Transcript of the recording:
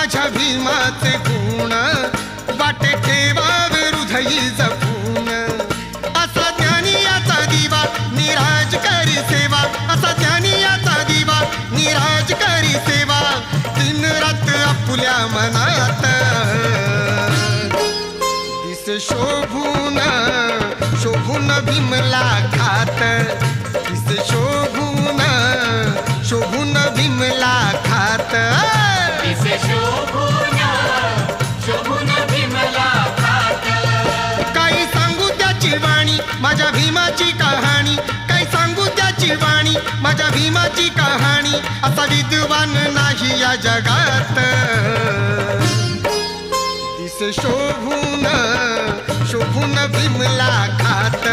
माझ्या भीमाचे गुण वाटे ठेवावे हृदयी जपून. असा ज्ञानी याचा दिवा निराज करी सेवा, असा ज्ञानी याचा दिवा निराज करी सेवा. दिन रात आपुल्या मनात दिस शोभून शोभून भीमला खात, दिस शोभून शोभून भीमला खात. शोभून भीमला खात. काही सांगू त्याची वाणी माझ्या भीमाची कहाणी, काही सांगू त्याची वाणी माझ्या भीमाची कहाणी. असा विद्वान नाही या जगात दिस शोभून शोभून भीमला खात.